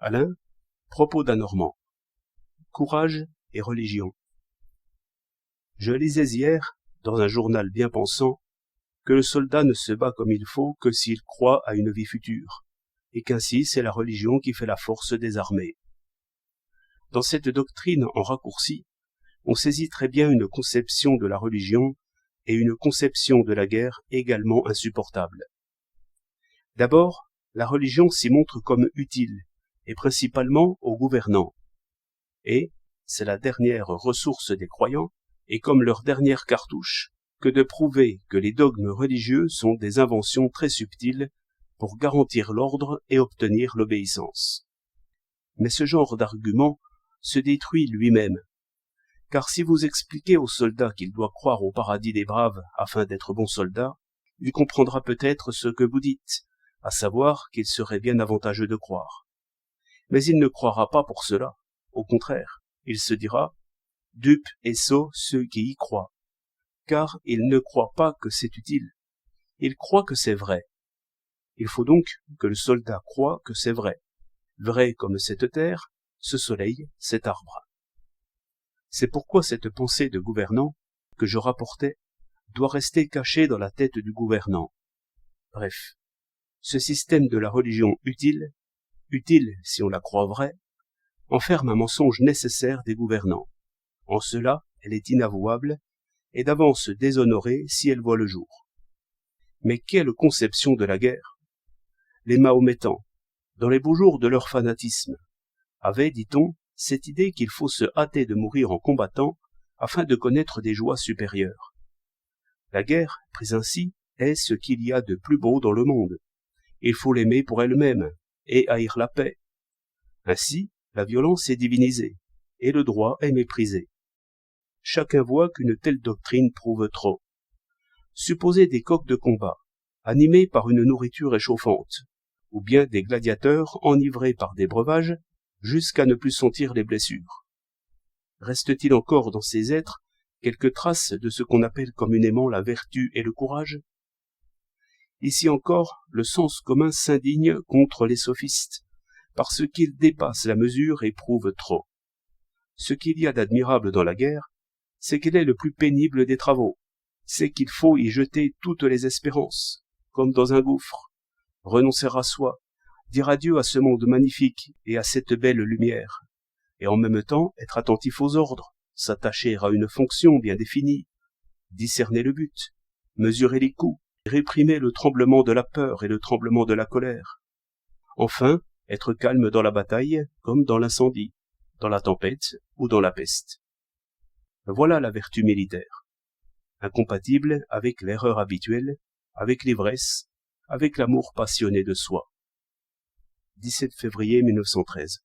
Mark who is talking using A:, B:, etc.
A: Alain, propos d'un Normand. Courage et religion. Je lisais hier, dans un journal bien pensant, que le soldat ne se bat comme il faut que s'il croit à une vie future, et qu'ainsi c'est la religion qui fait la force des armées. Dans cette doctrine en raccourci, on saisit très bien une conception de la religion et une conception de la guerre également insupportable. D'abord, la religion s'y montre comme utile, et principalement aux gouvernants. Et, c'est la dernière ressource des croyants, et comme leur dernière cartouche, que de prouver que les dogmes religieux sont des inventions très subtiles pour garantir l'ordre et obtenir l'obéissance. Mais ce genre d'argument se détruit lui-même, car si vous expliquez au soldat qu'il doit croire au paradis des braves afin d'être bon soldat, il comprendra peut-être ce que vous dites, à savoir qu'il serait bien avantageux de croire. Mais il ne croira pas pour cela, au contraire, il se dira « dupes et sots ceux qui y croient », car il ne croit pas que c'est utile, il croit que c'est vrai. Il faut donc que le soldat croie que c'est vrai, vrai comme cette terre, ce soleil, cet arbre. C'est pourquoi cette pensée de gouvernant, que je rapportais, doit rester cachée dans la tête du gouvernant. Bref, ce système de la religion utile si on la croit vraie, enferme un mensonge nécessaire des gouvernants. En cela, elle est inavouable, et d'avance déshonorée si elle voit le jour. Mais quelle conception de la guerre! Les Mahométans, dans les beaux jours de leur fanatisme, avaient, dit-on, cette idée qu'il faut se hâter de mourir en combattant afin de connaître des joies supérieures. La guerre, prise ainsi, est ce qu'il y a de plus beau dans le monde. Il faut l'aimer pour elle-même, et haïr la paix. Ainsi, la violence est divinisée, et le droit est méprisé. Chacun voit qu'une telle doctrine prouve trop. Supposez des coqs de combat, animés par une nourriture échauffante, ou bien des gladiateurs enivrés par des breuvages, jusqu'à ne plus sentir les blessures. Reste-t-il encore dans ces êtres quelques traces de ce qu'on appelle communément la vertu et le courage? Ici encore, le sens commun s'indigne contre les sophistes, parce qu'ils dépassent la mesure et prouvent trop. Ce qu'il y a d'admirable dans la guerre, c'est qu'elle est le plus pénible des travaux, c'est qu'il faut y jeter toutes les espérances, comme dans un gouffre, renoncer à soi, dire adieu à ce monde magnifique et à cette belle lumière, et en même temps être attentif aux ordres, s'attacher à une fonction bien définie, discerner le but, mesurer les coups, réprimer le tremblement de la peur et le tremblement de la colère. Enfin, être calme dans la bataille comme dans l'incendie, dans la tempête ou dans la peste. Voilà la vertu militaire, incompatible avec l'erreur habituelle, avec l'ivresse, avec l'amour passionné de soi. 17 février 1913.